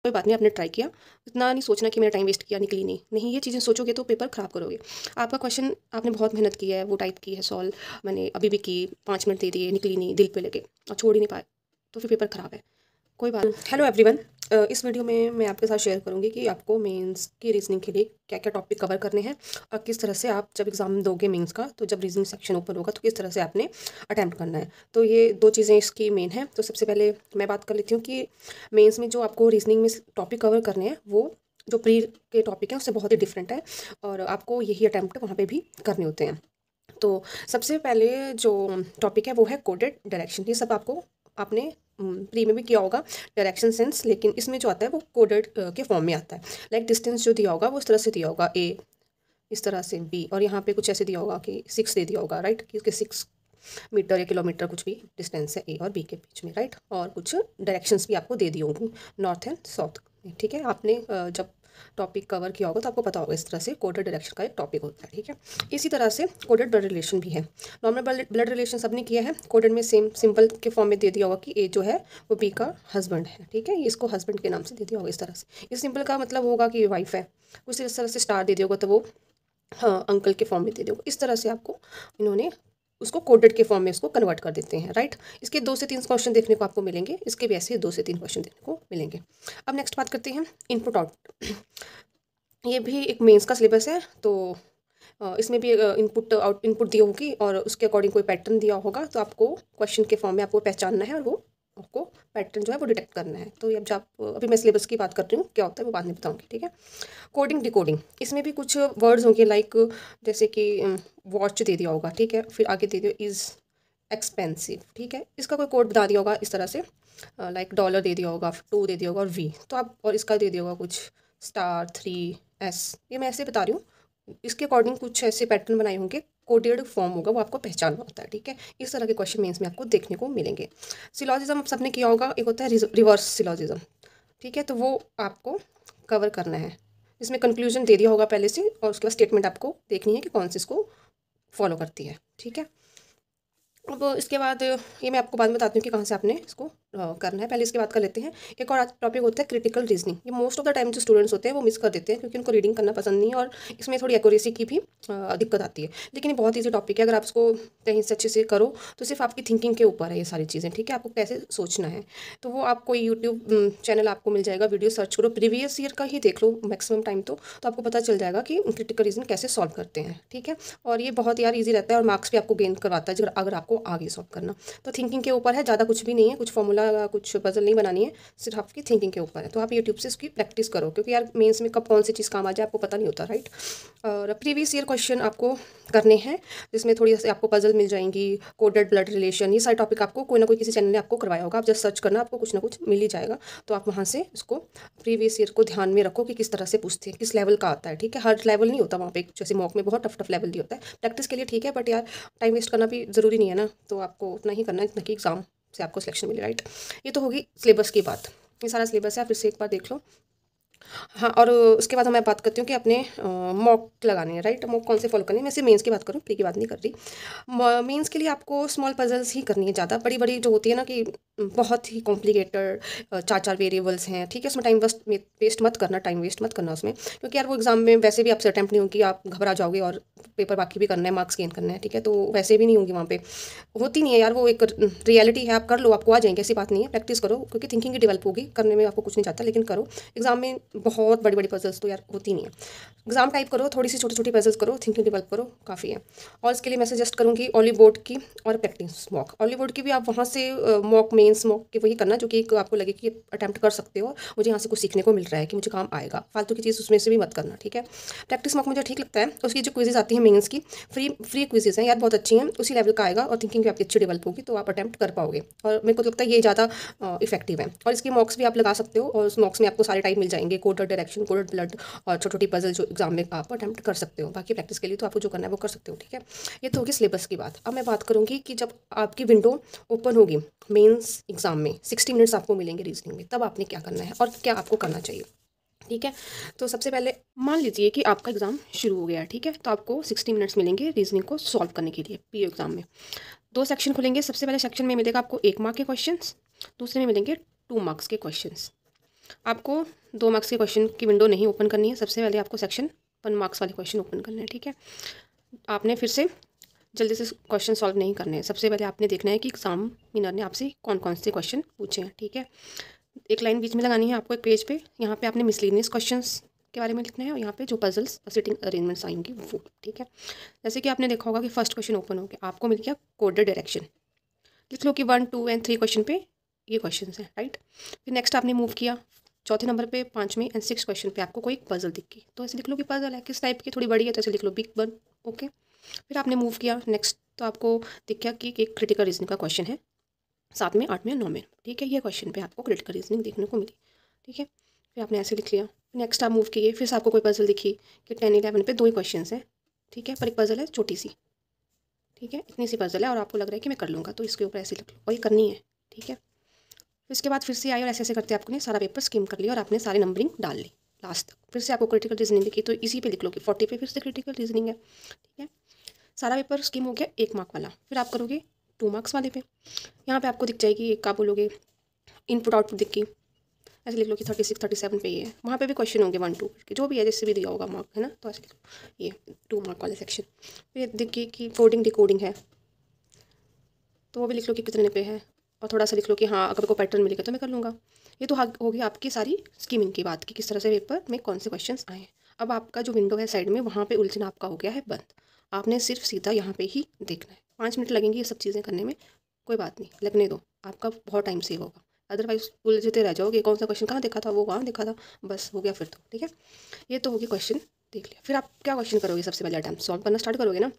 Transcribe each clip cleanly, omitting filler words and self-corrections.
कोई बात नहीं, आपने ट्राई किया। इतना नहीं सोचना कि मेरा टाइम वेस्ट किया, निकली नहीं। नहीं, ये चीज़ें सोचोगे तो पेपर ख़राब करोगे। आपका क्वेश्चन आपने बहुत मेहनत की है, वो टाइप की है सॉल्व, मैंने अभी भी की, 5 मिनट दे दिए, निकली नहीं, दिल पे लगे और छोड़ ही नहीं पाए, तो फिर पेपर ख़राब है। कोई बात। हेलो एवरीवन, इस वीडियो में मैं आपके साथ शेयर करूंगी कि आपको मेंस की रीजनिंग के लिए क्या क्या टॉपिक कवर करने हैं और किस तरह से आप जब एग्ज़ाम दोगे मेंस का, तो जब रीजनिंग सेक्शन ओपन होगा तो किस तरह से आपने अटैम्प्ट करना है। तो ये 2 चीज़ें इसकी मेन है। तो सबसे पहले मैं बात कर लेती हूँ कि मेंस में जो आपको रीजनिंग में टॉपिक कवर करने हैं वो जो प्री के टॉपिक हैं उससे बहुत ही डिफरेंट है और आपको यही अटैम्प्ट वहाँ पर भी करने होते हैं। तो सबसे पहले जो टॉपिक है वो है कोडेड डायरेक्शन। ये सब आपको आपने प्री में भी किया होगा, डायरेक्शन सेंस, लेकिन इसमें जो आता है वो कोडेड के फॉर्म में आता है। लाइक डिस्टेंस जो दिया होगा वो इस तरह से दिया होगा ए, इस तरह से बी, और यहाँ पे कुछ ऐसे दिया होगा कि 6 दे दिया होगा, राइट, क्योंकि 6 मीटर या किलोमीटर कुछ भी डिस्टेंस है ए और बी के बीच में, राइट। और कुछ डायरेक्शंस भी आपको दे दी होंगी, नॉर्थ एंड साउथ। ठीक है, आपने जब टॉपिक कवर किया होगा तो आपको पता होगा इस तरह से कोडेड डायरेक्शन का एक टॉपिक होता है। ठीक है, इसी तरह से कोडेड ब्लड रिलेशन भी है। नॉर्मल ब्लड रिलेशन सबने किया है, कोडेड में सेम सिंपल के फॉर्म में दे दिया होगा कि ए जो है वो बी का हस्बैंड है। ठीक है, ये इसको हस्बैंड के नाम से दे दिया होगा इस तरह से। इस सिंपल का मतलब होगा कि वाइफ है, कुछ इस तरह से स्टार दे दिया होगा तो वो हाँ अंकल के फॉर्म में दे दोगे। इस तरह से आपको इन्होंने उसको कोडेड के फॉर्म में इसको कन्वर्ट कर देते हैं, राइट। इसके 2 से 3 क्वेश्चन देखने को आपको मिलेंगे, इसके भी ऐसे 2 से 3 क्वेश्चन देखने को मिलेंगे। अब नेक्स्ट बात करते हैं इनपुट आउटपुट। ये भी एक मेंस का सिलेबस है, तो इसमें भी इनपुट दी होगी और उसके अकॉर्डिंग कोई पैटर्न दिया होगा, तो आपको क्वेश्चन के फॉर्म में आपको पहचानना है और वो आपको पैटर्न जो है वो डिटेक्ट करना है। तो अब जब अभी मैं सिलेबस की बात कर रही हूँ, क्या होता है वो बाद में बताऊँगी। ठीक है, कोडिंग डिकोडिंग, इसमें भी कुछ वर्ड्स होंगे, लाइक जैसे कि वॉच दे दिया होगा, ठीक है, फिर आगे दे दिया इज़ एक्सपेंसिव। ठीक है, इसका कोई कोड बता दिया होगा इस तरह से, लाइक डॉलर दे दिया होगा, 2 दे दिया होगा और वी, तो आप और इसका दे दिया होगा कुछ स्टार 3S। ये मैं ऐसे बता रही हूँ, इसके अकॉर्डिंग कुछ ऐसे पैटर्न बनाए होंगे, कोडेड फॉर्म होगा, वो आपको पहचानना होता है। ठीक है, इस तरह के क्वेश्चन मेंस में आपको देखने को मिलेंगे। सिलॉजिज्म सबने किया होगा, एक होता है रिवर्स सिलॉजिज्म। ठीक है, तो वो आपको कवर करना है। इसमें कंक्लूजन दे दिया होगा पहले से और उसके बाद स्टेटमेंट आपको देखनी है कि कौन सी इसको फॉलो करती है। ठीक है, अब इसके बाद ये मैं आपको बाद में बताती हूँ कि कहाँ से आपने इसको करना है। पहले इसके बाद कर लेते हैं, एक और टॉपिक होता है क्रिटिकल रीजनिंग। ये मोस्ट ऑफ द टाइम जो स्टूडेंट्स होते हैं वो मिस कर देते हैं क्योंकि उनको रीडिंग करना पसंद नहीं है और इसमें थोड़ी एक्यूरेसी की भी दिक्कत आती है। लेकिन ये बहुत ईजी टॉपिक है, अगर आप इसको कहीं से अच्छे से करो तो सिर्फ आपकी थिंकिंग के ऊपर है ये सारी चीज़ें। ठीक है, आपको कैसे सोचना है, तो वो आपको यूट्यूब चैनल आपको मिल जाएगा, वीडियो सर्च करो, प्रीवियस ईयर का ही देख लो मैक्सिमम टाइम, तो आपको पता चल जाएगा कि क्रिटिकल रीजनिंग कैसे सॉल्व करते हैं। ठीक है, और ये बहुत यार ईजी रहता है और मार्क्स भी आपको गेन करवाता है अगर आपको आगे सॉल्व करना। तो थिंकिंग के ऊपर है, ज़्यादा कुछ भी नहीं है, कुछ फॉर्मूला कुछ पजल नहीं बनानी है, सिर्फ आपकी थिंकिंग के ऊपर है। तो आप यूट्यूब से इसकी प्रैक्टिस करो क्योंकि यार मेंस में कब कौन सी चीज़ काम आ जाए आपको पता नहीं होता, राइट। और प्रीवियस ईयर क्वेश्चन आपको करने हैं जिसमें थोड़ी सी आपको पजल मिल जाएंगी, कोडेड ब्लड रिलेशन, ये सारे टॉपिक आपको कोई ना कोई किसी चैनल ने आपको करवाया होगा, आप जस्ट सर्च करना, आपको कुछ ना कुछ मिल ही जाएगा। तो आप वहाँ से इसको प्रीवियस ईयर को ध्यान में रखो कि किस तरह से पूछते हैं, किस लेवल का आता है। ठीक है, हर लेवल नहीं होता वहाँ पे, जैसे मॉक में बहुत टफ टफ लेवल दिया होता है, प्रैक्टिस के लिए ठीक है, बट यार टाइम वेस्ट करना भी ज़रूरी नहीं है ना, तो आपको उतना ही करना है जितना कि एग्जाम से आपको सिलेक्शन मिले, राइट। ये तो होगी सिलेबस की बात, ये सारा सिलेबस है, फिर से एक बार देख लो। हाँ, और उसके बाद मैं बात करती हूँ कि अपने मॉक लगाने हैं, राइट। मॉक कौन से फॉलो करने हैं, मैं सिर्फ मेंस की बात करूँ, प्री की बात नहीं कर रही। मेंस के लिए आपको स्मॉल पजल्स ही करनी है, ज़्यादा बड़ी बड़ी जो होती है ना कि बहुत ही कॉम्प्लिकेटेड 4-4 वेरिएबल्स हैं। ठीक है, उसमें टाइम वेस्ट मत करना, टाइम वेस्ट मत करना उसमें, क्योंकि यार वो एग्जाम में वैसे भी आपसे अटैम्प्ट नहीं होगी, आप घबरा जाओगे और पेपर बाकी भी करना है, मार्क्स गेन करना है। ठीक है, तो वैसे भी नहीं होंगी वहाँ पे, होती नहीं है यार, वो एक रियलिटी है, आप कर लो, आपको आ जाएंगे, ऐसी बात नहीं है, प्रैक्टिस करो क्योंकि थिंकिंग ही डेवलप होगी, करने में आपको कुछ नहीं चाहता, लेकिन करो। एग्जाम में बहुत बड़ी बड़ी पजल्स तो यार होती नहीं है, एग्जाम टाइप करो, थोड़ी सी छोटी छोटी पजल्स करो, थिंकिंग डेवलप करो, काफ़ी है। और इसके लिए मैं सजेस्ट करूँगी ऑली बोर्ड की और प्रैक्टिस मॉक। ऑली बोर्ड की भी आप वहाँ से मॉक मेंस मॉक की वही करना जो कि आपको लगे कि अटैम्प्ट कर सकते हो, मुझे यहाँ से कुछ सीखने को मिल रहा है कि मुझे काम आएगा, फालतू की चीज़ उसमें से भी मत करना। ठीक है, प्रैक्टिस मॉक मुझे ठीक लगता है, उसकी जो क्विजेज आती है मेंस की, फ्री क्विजेज हैं यार, बहुत अच्छी हैं, उसी लेवल का आएगा और थिंकिंग भी आपकी अच्छी डेवलप होगी, तो आप अटैम्प्ट कर पाओगे और मेरे को तो लगता है ये ज़्यादा इफेक्टिव है। और इसकी मॉक्स भी आप लगा सकते हो और उस मॉक्स में आपको सारे टाइप मिल जाएंगे, कोडेड डायरेक्शन, कोडेड ब्लड और छोटी छोटी पजल जो एग्जाम में आप अटैम्प्ट कर सकते हो। बाकी प्रैक्टिस के लिए तो आपको जो करना है वो कर सकते हो। ठीक है, ये तो होगी सिलेबस की बात। अब मैं बात करूँगी कि जब आपकी विंडो ओपन होगी मेंस एग्जाम में, 60 मिनट्स आपको मिलेंगे रीजनिंग में, तब आपने क्या करना है और क्या आपको करना चाहिए। ठीक है, तो सबसे पहले मान लीजिए कि आपका एग्ज़ाम शुरू हो गया है। ठीक है, तो आपको 60 मिनट्स मिलेंगे रीजनिंग को सॉल्व करने के लिए पीओ एग्जाम में। 2 सेक्शन खुलेंगे, सबसे पहले सेक्शन में मिलेगा आपको 1 मार्क के क्वेश्चंस, दूसरे में मिलेंगे 2 मार्क्स के क्वेश्चंस। आपको 2 मार्क्स के क्वेश्चन की विंडो नहीं ओपन करनी है। सबसे पहले आपको सेक्शन 1 मार्क्स वाले क्वेश्चन ओपन करने हैं, ठीक है। आपने फिर से जल्दी से क्वेश्चन सॉल्व नहीं करने हैं। सबसे पहले आपने देखना है कि एग्जामिनर ने आपसे कौन कौन से क्वेश्चन पूछे हैं, ठीक है। एक लाइन बीच में लगानी है आपको एक पेज पे। यहाँ पे आपने मिसलेनियस क्वेश्चंस के बारे में लिखना है और यहाँ पे जो पजल्स और सिटिंग अरेंजमेंट्स आएंगी वो, ठीक है। जैसे कि आपने देखा होगा कि फर्स्ट क्वेश्चन ओपन हो गया, आपको मिल गया कोडेड डायरेक्शन। लिख लो कि 1, 2 एंड 3 क्वेश्चन पे ये क्वेश्चन हैं, राइट। फिर नेक्स्ट आपने मूव किया चौथे नंबर पे, 5वें एंड 6 क्वेश्चन पे आपको कोई पजल दिख गई, तो ऐसे लिख लो कि पजल है, किस टाइप की, थोड़ी बड़ी है तो ऐसे लिख लो बिग 1, ओके। फिर आपने मूव किया नेक्स्ट, तो आपको दिख गया कि एक क्रिटिकल रीजनिंग का क्वेश्चन है 7वें, 8वें, 9वें, ठीक है। ये क्वेश्चन पे आपको क्रिटिकल रीजनिंग देखने को मिली, ठीक है। फिर आपने ऐसे लिख लिया। नेक्स्ट आप मूव किए, फिर से आपको कोई पजल दिखी कि 10, 11 पे 2 ही क्वेश्चन हैं, ठीक है, पर एक पजल है छोटी सी, ठीक है, इतनी सी पजल है और आपको लग रहा है कि मैं कर लूँगा, तो इसके ऊपर ऐसे लिख लो और ये करनी है, ठीक है। फिर इसके बाद फिर से आए और ऐसे ऐसे करते आपने सारा पेपर स्किम कर लिया और आपने सारी नंबरिंग डाल ली लास्ट तक। फिर से आपको क्रिटिकल रीजनिंग दिखी तो इसी पे लिख लो कि 40 पे फिर से क्रिटिकल रीजनिंग है, ठीक है। सारा पेपर स्किम हो गया 1 मार्क वाला। फिर आप करोगे 2 मार्क्स वाले पे। यहाँ पे आपको दिख जाएगी एक, आप बोलोगे इनपुट आउटपुट दिख गई, ऐसे लिख लो कि 36, 37 पे ये है। वहाँ पे भी क्वेश्चन होंगे 1, 2 जो भी है, जैसे भी दिया होगा मार्क, है ना, तो ऐसे लिख लो ये 2 मार्क वाले सेक्शन। फिर दिख गई कि कोडिंग डिकोडिंग है, तो वो भी लिख लो कि कितने पे है, और थोड़ा सा लिख लो कि हाँ अगर को पैटर्न मिलेगा तो मैं कर लूँगा। ये तो होगी आपकी सारी स्कीमिंग की बात की किस तरह से पेपर में कौन से क्वेश्चंस आए हैं। अब आपका जो विंडो है साइड में, वहाँ पे उलझना आपका हो गया है बंद। आपने सिर्फ सीधा यहाँ पे ही देखना है। 5 मिनट लगेंगे ये सब चीज़ें करने में, कोई बात नहीं, लगने दो, आपका बहुत टाइम सेव होगा। अदरवाइज उलझते रह जाओगे, कौन सा क्वेश्चन कहाँ देखा था, वो कहाँ देखा था, बस हो गया फिर तो, ठीक है। ये तो होगी क्वेश्चन देख लिया। फिर आप क्या क्वेश्चन करोगे, सबसे पहले अटैम्प्ट सॉल्व करना स्टार्ट करोगे ना।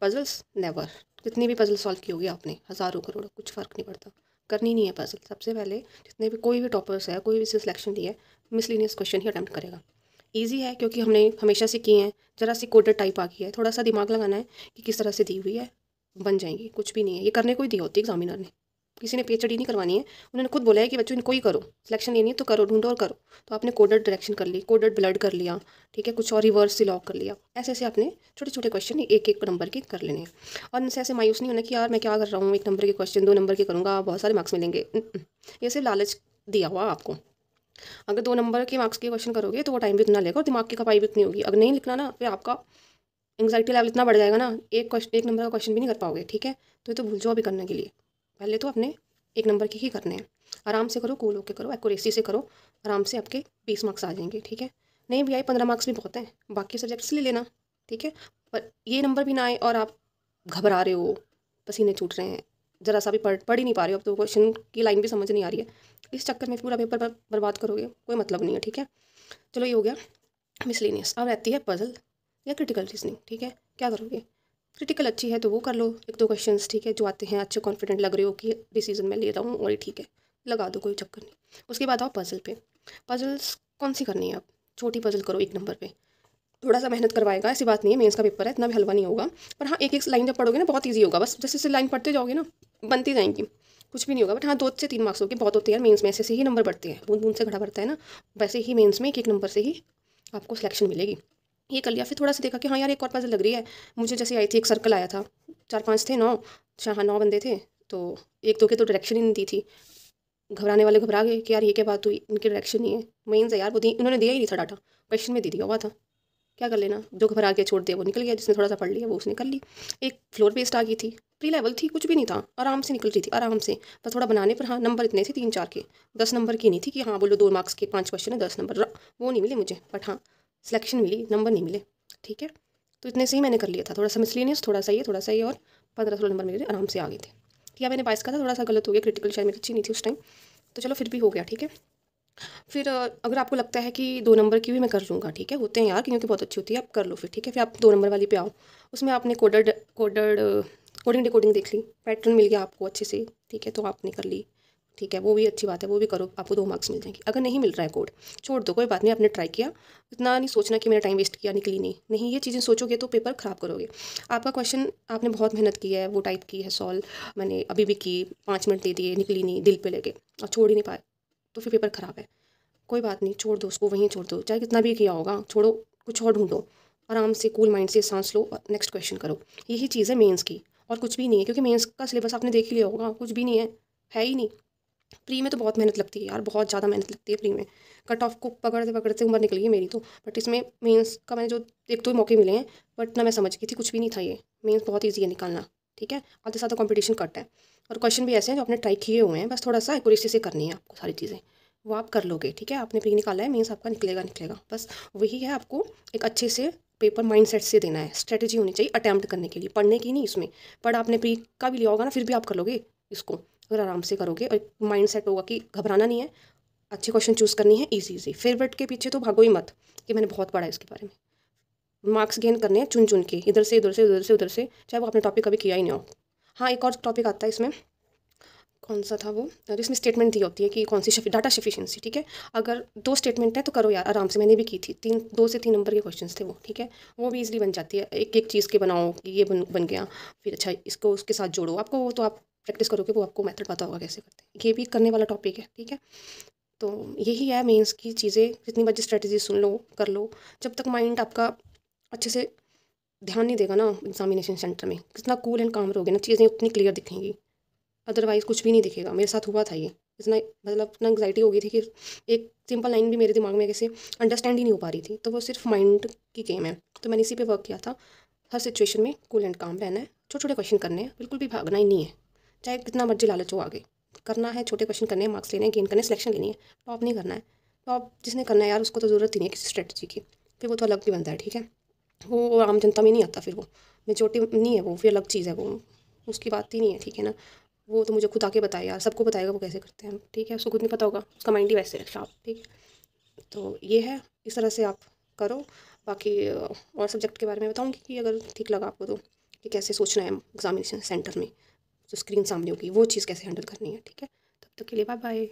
पजल्स नेवर, कितनी भी पजल सॉल्व की होगी आपने, हज़ारों करोड़ों, कुछ फ़र्क नहीं पड़ता, करनी नहीं है पजल। सबसे पहले जितने भी कोई भी टॉपर्स है, कोई भी सिलेक्शन ली है, मिसलिनियस क्वेश्चन ही अटैम्प्ट करेगा। ईजी है क्योंकि हमने हमेशा से किए हैं, ज़रा सी कोडेड टाइप आ गई है, थोड़ा सा दिमाग लगाना है कि किस तरह से दी हुई है, बन जाएंगी। कुछ भी नहीं है, ये करने को ही दी होती एग्जामिनर ने, किसी ने पीएचडी नहीं करवानी है। उन्होंने खुद बोला है कि बच्चों इनको ही करो, सिलेक्शन लेनी है तो करो, ढूंढो और करो। तो आपने कोडेड डायरेक्शन कर ली, कोडेड ब्लड कर लिया, ठीक है, कुछ और रिवर्स से लॉक कर लिया, ऐसे ऐसे आपने छोटे छोटे क्वेश्चन एक एक नंबर के कर लेने हैं। और इनसे ऐसे मायूस नहीं होना कि यार मैं क्या कर रहा हूँ, 1 नंबर के क्वेश्चन 2 नंबर के करूँगा, बहुत सारे मार्क्स मिलेंगे। ये सिर्फ लालच दिया हुआ आपको। अगर 2 नंबर के मार्क्स के क्वेश्चन करोगे तो वो टाइम भी उतना लेगा और दिमाग की खपाई भी उतनी होगी। अगर नहीं लिखना ना, फिर आपका एंग्जाइटी लेवल इतना बढ़ जाएगा ना, एक नंबर का क्वेश्चन भी नहीं कर पाओगे, ठीक है। तो ये तो भूल जाओ अभी करने के लिए। पहले तो अपने 1 नंबर के ही करने हैं। आराम से करो, कूल होकर करो, एक्यूरेसी से करो, आराम से आपके 20 मार्क्स आ जाएंगे, ठीक है। नहीं भी आए 15 मार्क्स भी बहुत हैं, बाकी सब्जेक्ट्स ले लेना, ठीक है। पर ये नंबर भी ना आए और आप घबरा रहे हो, पसीने छूट रहे हैं, ज़रा सा भी पढ़ ही नहीं पा रहे हो, अब तो क्वेश्चन की लाइन भी समझ नहीं आ रही है, इस चक्कर में पूरा पेपर बर्बाद करोगे, कोई मतलब नहीं है, ठीक है। चलो ये हो गया मिसलेनियस। अब रहती है पजल या क्रिटिकल रीजनिंग, ठीक है। क्या करोगे, क्रिटिकल अच्छी है तो वो कर लो, 1-2 क्वेश्चंस, ठीक है, जो आते हैं, अच्छे कॉन्फिडेंट लग रहे हो कि डिसीजन मैं ले रहा हूँ और ये ठीक है, लगा दो, कोई चक्कर नहीं। उसके बाद आओ पजल पे। पजल्स कौन सी करनी है, अब छोटी पजल करो 1 नंबर पे। थोड़ा सा मेहनत करवाएगा, ऐसी बात नहीं है, मेंस का पेपर है, इतना भी हलवा नहीं होगा। पर हाँ एक एक लाइन जब पढ़ोगे ना बहुत ईजी होगा, बस जैसे जैसे लाइन पढ़ते जाओगे ना बनती जाएंगी, कुछ भी नहीं होगा। बट हाँ 2 से 3 मार्क्स होगी, बहुत होते हैं मेंस में, ऐसे से ही नंबर बढ़ते हैं, बूंद बूंद से घड़ा बढ़ता है ना, वैसे ही मेंस में 1-1 नंबर से ही आपको सिलेक्शन मिलेगी। ये कर लिया, फिर थोड़ा सा देखा कि हाँ यार एक और पजल लग रही है मुझे, जैसे आई थी, एक सर्कल आया था, 4-5 थे, 9, अच्छा हाँ 9 बंदे थे, तो 1-2 के तो डायरेक्शन ही नहीं दी थी। घबराने वाले घबरा गए कि यार ये क्या बात हुई, इनकी डायरेक्शन नहीं है, मेंस है यार, वो इन्होंने दिया ही नहीं था डाटा, क्वेश्चन में दे दिया हुआ था, क्या कर लेना। जो घबरा के छोड़ दिया वो निकल गया, जिसने थोड़ा सा पढ़ लिया वो उसने कर ली। एक फ्लोर बेस्ड आ गई थी, प्री लेवल थी, कुछ भी नहीं था, आराम से निकल रही थी, आराम से, पर थोड़ा बनाने पर हाँ नंबर इतने थे 3-4 के, 10 नंबर की नहीं थी कि हाँ बोलो 2 मार्क्स के 5 क्वेश्चन है 10 नंबर, वो नहीं मिले मुझे, बट हाँ सिलेक्शन मिली, नंबर नहीं मिले, ठीक है। तो इतने से ही मैंने कर लिया था, थोड़ा सा मिसलिनियस, थोड़ा सा ये, थोड़ा सा ये, और 15-16 नंबर मेरे आराम से आ गए थे। या मैंने 22 का था, थोड़ा सा गलत हो गया, क्रिटिकल शायद मेरी अच्छी नहीं थी उस टाइम, तो चलो फिर भी हो गया, ठीक है। फिर अगर आपको लगता है कि 2 नंबर की भी मैं कर लूँगा, ठीक है, होते हैं यार क्योंकि बहुत अच्छी होती है, आप कर लो फिर, ठीक है। फिर आप 2 नंबर वाली पे आओ, उसमें आपने कोडिंग डिकोडिंग देख ली, पैटर्न मिल गया आपको अच्छे से, ठीक है, तो आपने कर ली, ठीक है, वो भी अच्छी बात है, वो भी करो, आपको 2 मार्क्स मिल जाएंगे। अगर नहीं मिल रहा है कोड, छोड़ दो, कोई बात नहीं, आपने ट्राई किया, इतना नहीं सोचना कि मेरा टाइम वेस्ट किया, निकली नहीं, नहीं ये चीज़ें सोचोगे तो पेपर ख़राब करोगे। आपका क्वेश्चन आपने बहुत मेहनत की है, वो टाइप की है सॉल्व, मैंने अभी भी की, 5 मिनट दे दिए, निकली नहीं, दिल पे लगे और छोड़ ही नहीं पाए, तो फिर पेपर ख़राब है। कोई बात नहीं, छोड़ दो उसको, वहीं छोड़ दो, चाहे कितना भी किया होगा, छोड़ो, कुछ और ढूंढो, आराम से कूल माइंड से सांस लो और नेक्स्ट क्वेश्चन करो। यही चीज़ है मेंस की, और कुछ भी नहीं है, क्योंकि मेंस का सिलेबस आपने देख ही लिया होगा, कुछ भी नहीं है ही नहीं। प्री में तो बहुत मेहनत लगती है यार, बहुत ज़्यादा मेहनत लगती है प्री में। कट ऑफ को पकड़ते पकड़ते उम्र निकल गई मेरी तो। बट इसमें मेंस का मैंने जो एक दो मौके मिले हैं, बट ना मैं समझ गई थी, कुछ भी नहीं था ये। मेंस बहुत ईजी है निकालना, ठीक है। आधे से ज़्यादा कॉम्पिटिशन कट है, और क्वेश्चन भी ऐसे हैं जो आपने ट्राई किए हुए हैं, बस थोड़ा सा एक्यूरेसी से करनी है आपको सारी चीज़ें, वो आप कर लोगे, ठीक है। आपने प्री निकाला है, मेंस आपका निकलेगा निकलेगा, बस वही है। आपको एक अच्छे से पेपर माइंड सेट से देना है, स्ट्रेटेजी होनी चाहिए अटैम्प्ट करने के लिए, पढ़ने की नहीं इसमें। पढ़ आपने प्री का भी लिया होगा ना, फिर भी आप कर लोगे इसको, अगर आराम से करोगे और माइंड सेट होगा कि घबराना नहीं है, अच्छे क्वेश्चन चूज़ करनी है, इजी इजी। फेवरेट के पीछे तो भागो ही मत कि मैंने बहुत पढ़ा है इसके बारे में। मार्क्स गेन करने हैं चुन चुन के, इधर से उधर से उधर से उधर से, चाहे वो आपने टॉपिक कभी किया ही नहीं हो। हाँ, एक और टॉपिक आता है इसमें, कौन सा था वो, जिसमें स्टेटमेंट दी होती है कि कौन सी डाटा सफिशिएंसी, ठीक है। अगर 2 स्टेटमेंट है तो करो यार आराम से, मैंने भी की थी। 2 से 3 नंबर के क्वेश्चंस थे वो, ठीक है। वो भी इजीली बन जाती है, एक एक चीज़ के बनाओ कि ये बन गया, फिर अच्छा इसको उसके साथ जोड़ो, आपको वो तो आप प्रैक्टिस करोगे, वो आपको मेथड पता होगा कैसे करते हैं। ये भी करने वाला टॉपिक है, ठीक है। तो यही है मेंस की चीज़ें, जितनी मर्जी स्ट्रेटजी सुन लो, कर लो। जब तक माइंड आपका अच्छे से ध्यान नहीं देगा ना एग्जामिनेशन सेंटर में, कितना कूल एंड काम रहोगे ना, चीज़ें उतनी क्लियर दिखेंगी। अदरवाइज़ कुछ भी नहीं दिखेगा। मेरे साथ हुआ था ये, इतना मतलब इतना एंग्जाइटी हो गई थी कि एक सिंपल लाइन भी मेरे दिमाग में कैसे अंडरस्टैंड ही नहीं हो पा रही थी। तो वो सिर्फ माइंड की गेम है, तो मैंने इसी पे वर्क किया था। हर सिचुएशन में कूल एंड काम रहना है, छोटे छोटे क्वेश्चन करने हैं, बिल्कुल भी भागना ही नहीं है। चाहे कितना मर्जी लालच हो आगे, करना है, छोटे क्वेश्चन करने हैं, मार्क्स लेने हैं, गेन करने, सिलेक्शन लेनी है। टॉप नहीं करना है। टॉप जिसने करना है यार, उसको तो ज़रूरत ही नहीं है किसी स्ट्रेटजी की, फिर वो तो अलग भी बनता है, ठीक है। वो आम जनता में नहीं आता, फिर वो मेजोरिटी नहीं है, वो फिर अलग चीज़ है, वो उसकी बात ही नहीं है, ठीक है ना। वो तो मुझे खुद आके बताए यार, सबको बताएगा वो कैसे करते हैं, ठीक है। उसको खुद नहीं पता होगा, उसका माइंड ही वैसे है शार्प, ठीक है। तो ये है, इस तरह से आप करो। बाकी और सब्जेक्ट के बारे में बताऊँगी कि अगर ठीक लगा आपको तो, कि कैसे सोचना है एग्जामिनेशन सेंटर में, जो स्क्रीन सामने होगी वो चीज़ कैसे हैंडल करनी है, ठीक है। तब तक के लिए बाय बाय।